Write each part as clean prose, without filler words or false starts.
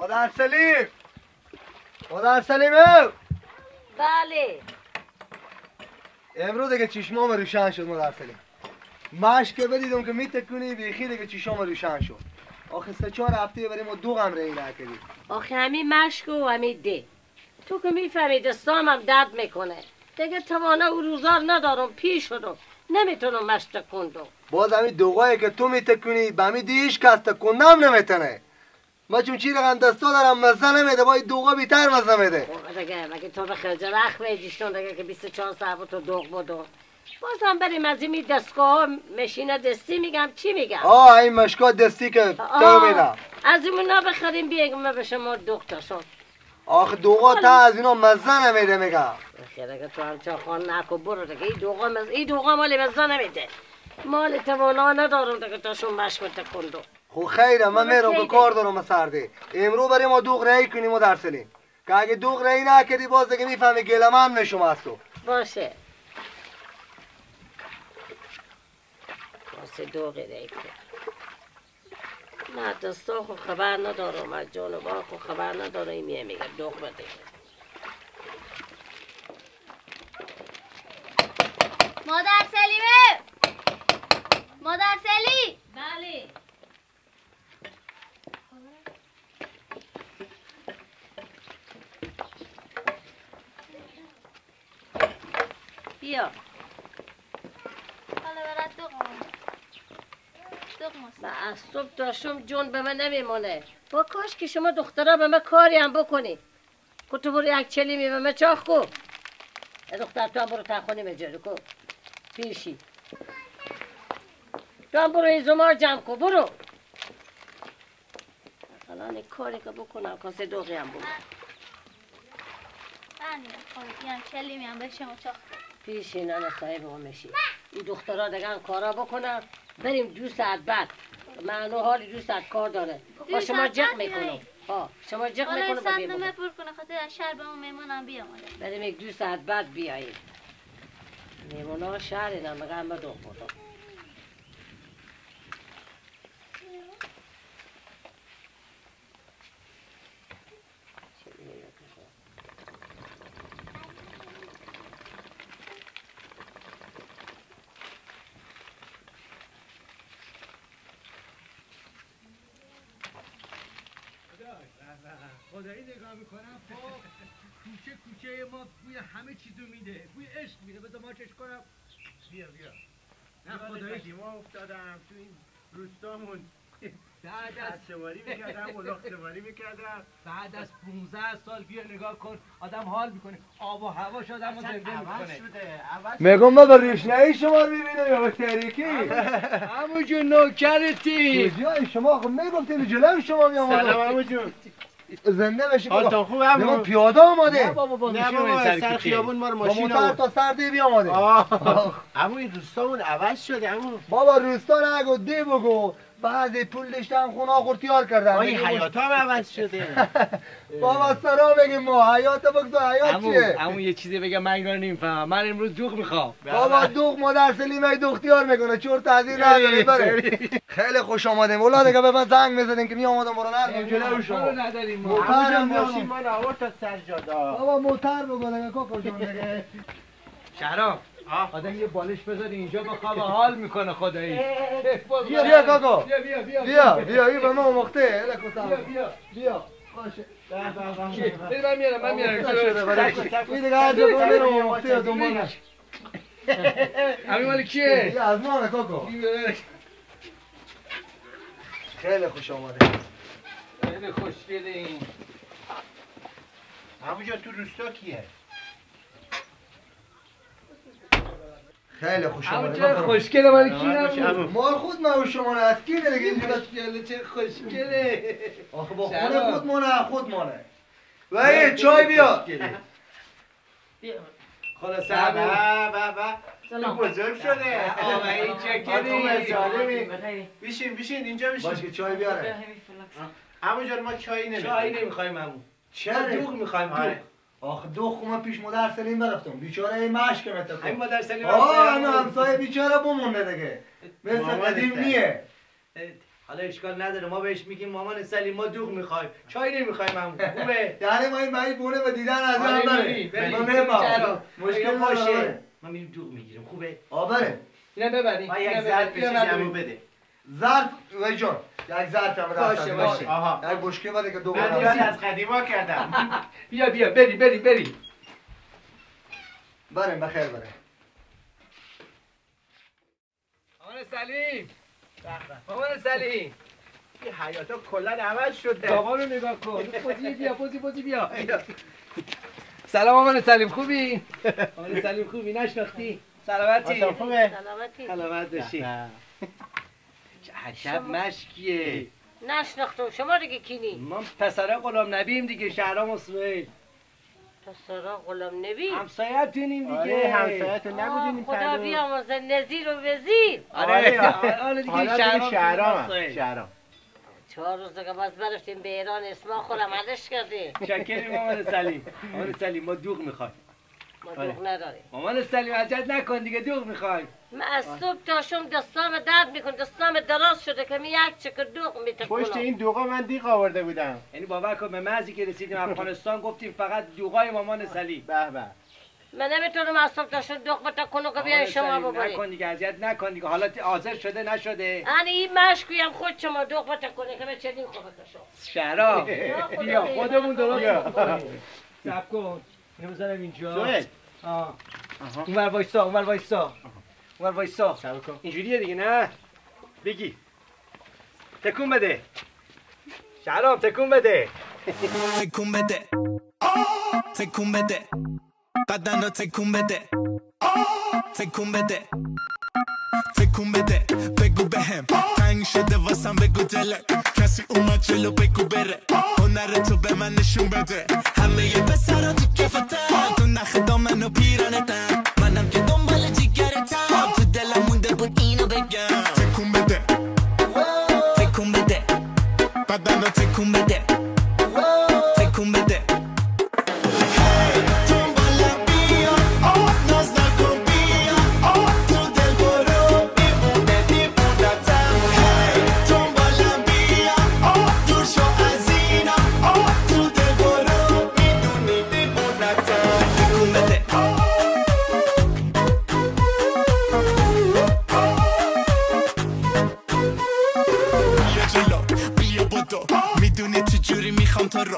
مادر سلیم مادر سلیمه. بله امروز دیگه چشمام روشن شد مادر سلیم. ماش که بدیدم که میتکنی بیخی دیگه چشمام روشن شد. آخه 3-4 هفته برای ما دو غم رنگ نکردی. آخه همین مشک و همین ده تو که میفهمی دستامم درد میکنه دیگه توانه او روزار ندارم پیر شدم نمیتونم مشت کندم. باز همین دوغایی که تو میتکنی به همین دیش کس تکندم نمیتونه. ما چون چی رقم دستا دارم مزه نمیده با این دوغا بیتر مزه میده. دیگه مگه تو به خرج رخ میدیشتون دیگه که 24 ساعت تو دوغ بودم. بازم بریم از این دستگاه مشینه دستی میگم چی میگم؟ این مشکا دستی که تو میگم. از اینا بخریم بیگم به شما دخترشون. آخه دوغا تا از اینا مزه نمیده میگم. خیلی اگه تو همچه خان نکو برو دیگه این دوغا مالی مزه نمیده. مال توانا ندارم دیگه تاشون مشمت کندو. خو خیره من میرم به کار دارم سرده. امرو برای ما دوغ رایی کنیم و در سلیم. که اگه دوغ رایی نکردی باز دیگه میفهمی گلمان میشم از تو. باشه. واسه دوغی رایی کن. نه دستا خو خبر ندارم از جانبا خو خبر ندارم میگه دوغ بده. مادر سلیمه مادر سلی. بله بیا حالا برات دوغ من از صبح تا شم جون به من نمیمونه. با کاش که شما دخترها به من کاری هم بکنی که تو برو یک چلیمی به من چاخ کو. دختر تو هم برو تخونی مجرد کو پیشی تو هم برو این زمار جمع کو برو الان این کاری که بکنم کاسه دوغی هم بگو من چلیمی هم به شما چاخ پیشی نانه صاحب هم میشی این دخترها دیگه هم کارا بکنم بریم 2 ساعت بعد منو حالی 2 ساعت کار داره با شما جق میکنم شما جق میکنم حالا ساعت نمه پر کنه خاطر شهر به اون میمونم بیاماده بریم 1 2 ساعت بعد بیایید میمونه ها شهر اینا مگه همه دوغ بودم خدایی نگاه میکنم کوچه کوچه ما بوی همه چیزو میده بوی عشق میده بذار ما چش کنم بیا نه خدایی ما افتادم تو این روستامون بعد از سواری میکردم ملاق سواری میکردم بعد از 15 سال بیا نگاه کن آدم حال میکنه آب و هواش آدم رو زنده میکنه میگم ما به روشنایی شما میبینم یا به تاریکی عمو جون نوکرتی کجایی شما خب میگفتید جلوی شما میام سلام عمو جون زنده بشی حالتون خوبه عمو پیاده آماده نه بابا سر خیابون ما رو ماشین موتر تا سر دی بیاماده عمو این روستامون عوض شده عمو بابا روستا نگو دی بگو بعضی پول داشتم خونه خورتیار کردن این حیات هم عوض شده بابا سرا بگیم ما حیات بگذار حیات چیه عمو یه چیزی بگم من اینا رو نمیفهمم من امروز دوغ میخوام بابا دوغ مادر سلیمه دوختیار میکنه چور تحضیر نداری بره خیلی خوش آمدیم اولا دیگه به من زنگ میزدیم که می آمدم برو نرم جلو شما نداریم موتر ماشین ما نوار تا سرجادا بابا موتر بگو دیگه کاکا جون دیگه شهرام آدم یه بالش بذاری اینجا بخواب حال میکنه خدایی بیا کاکا بیا این به ما مخته بیا باشه من میارم این دیگه هر جا کنه مخته دنبال همین مال کیه؟ یه از مانه کاکا خیلی خوش آمده خیلی خوشگله این همونجا تو روستا کیه؟ خیلی خوش آمده چه خوشگله مال کی مال خود من و شما نه از کی دیگه خوشگله چه خوشگله آخه با خونه خود مانه خود مانه وای چای بیا خلاص سلام بزرگ شده آقایی چکری بشین اینجا بشین باشه که چای بیاره عمو جان ما چای نمیخوایم عمو چرا دوغ میخوایم دوغ آخه دوغ من پیش مادر سلیم برفتم بیچاره این مشک متکو این مادر سلیم همسایه بیچاره بمونده دیگه مثل قدیم نیه حالا اشکال نداره ما بهش میگیم مامان سلیم ما دوغ میخوایم چای نمیخوایم هم خوبه یعنی ما این بعید بونه به دیدن از هم بریم ما میریم مشکل باشه ما میریم دوغ میگیریم خوبه بریم اینم ببرین ما یک ظرف چیزی همو بده ظرف و جان یک ظرف هم باشه باشه آها یک بشکه بده که دو من بار یاد از قدیما کردم بیا بریم بریم بخیر بریم مامان سلیم این حیاتا کلا عوض شده بابا رو نگاه کن پوزی بیا سلام مامان سلیم خوبی؟ مامان سلیم خوبی نشناختی؟ سلامتی؟ خوبه سلامت باشی چه عجب مشکیه نشناختم شما دیگه کینی؟ ما پسره غلام نبیم دیگه شهرام و سوهیل پسرا غلام نبی؟ همسایه‌تونیم دیگه آره همسایه‌تون نبودین این خدا بیامرزه نظیر و وزیر آره دیگه شهرام 4 روز دیگه باز برفتیم به ایران اسما خودم علش کردیم شکریم مامان سلیم ما دوغ میخوایم ما دوغ نداریم مامان سلیم عجل نکن دیگه دوغ میخوایم من از صبح تا شم دستام درد میکن دستام دراز شده که یک چکر دوغ میتکنم پشت این دوغا من دیق آورده بودم یعنی باور کن به محضی که رسیدیم افغانستان گفتیم فقط دوغای مامان سلیم به من نمیتونم از صبح تا شم دوغ بتکنم که بیاین شما ببرید نکن دیگه اذیت نکن دیگه حالا حاضر شده نشده یعنی این مشکویم خود شما دوغ بتکنه که من چنین خوبه کشم شهرام بیا خودمون درست میکنیم صبر کن اینو بزنم اینجا سوهل اونور وایسا اینجوریه دیگه نه بگی تکون بده شهرام تکون بده بدن رو تکون بده بگو بهم تنگ شده واسم بگو دلت کسی اومد جلو بگو بره هنر تو به من نشون بده همه یه پسرا تو کفتن تو نخ دامن و پیرانتن منم که دنبال جیگرتم تو دلم مونده بود اینو بگم تکون بده بدن رو تکون بده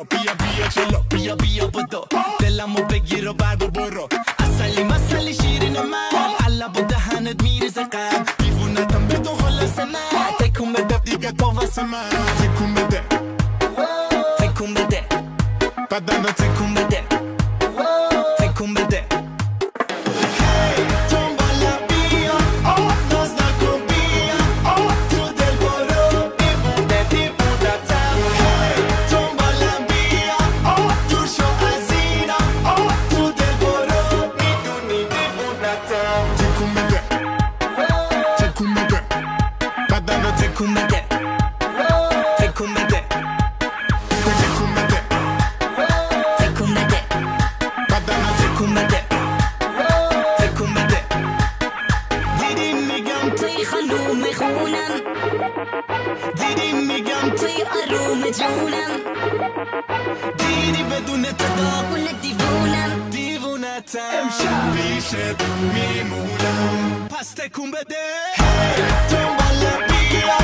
بیا جلو بیا بدو دلمو بگیر و بر برو اصلی شیرین من علا با دهنت میریزه قلب دیوونتم بدون خلاص من تکون بده دیگه تو واسه من تکون بده بدن رو تکون بده دیدی بدون تداخل دیوونتم امشب پیشت میمونم پس تکون بده دنبال بیا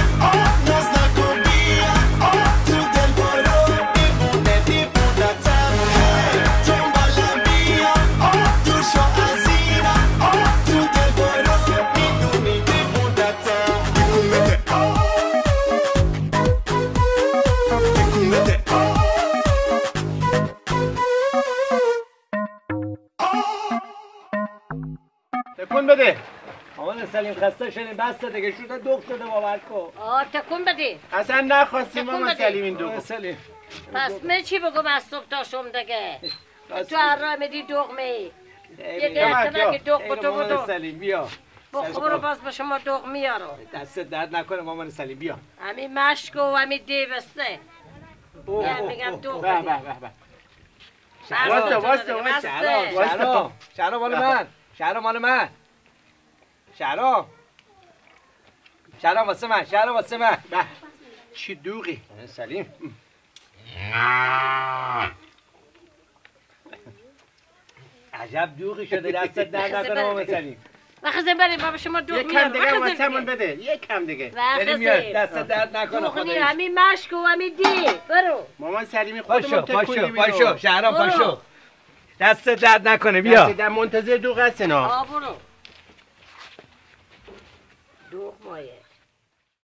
ناز نکن بیا تو دل برو دیوونتم دنبال بیا دور شو از اینم تو دل برو میدونی دیوونتم تکون بده مامان سلیم خسته شدیم بس دیگه شده دوغ شده باور کن تکون بده اصلا نخواستیم مامان سلیم این دوغ پس من چی بگم از صبح تا شم دیگه تو هر راه میدی دوغ می یه دقیقه که دوغ بتو مامان سلیم بیا بخور باز به شما دوغ میارم دست درد نکنه مامان سلیم بیا همین مشک و همین دیوسته میگم دوغ بده واسه شهرام مال من شهرام واسه من چی دوغی سلیم عجب دوغی شده دستت در نکنه مامان سلیم بخزه بریم بابا شما دوغ یک کم میارم دیگه واسمون بده یک کم دیگه بریم میاد دستت درد نکنه دوغ خداییش میارم همین مشک و همین دی برو مامان سلیمی خودمون پاشو شهرام برو. پاشو دستت درد نکنه بیا دست در منتظر دوغ هستن ها برو دوغ مایه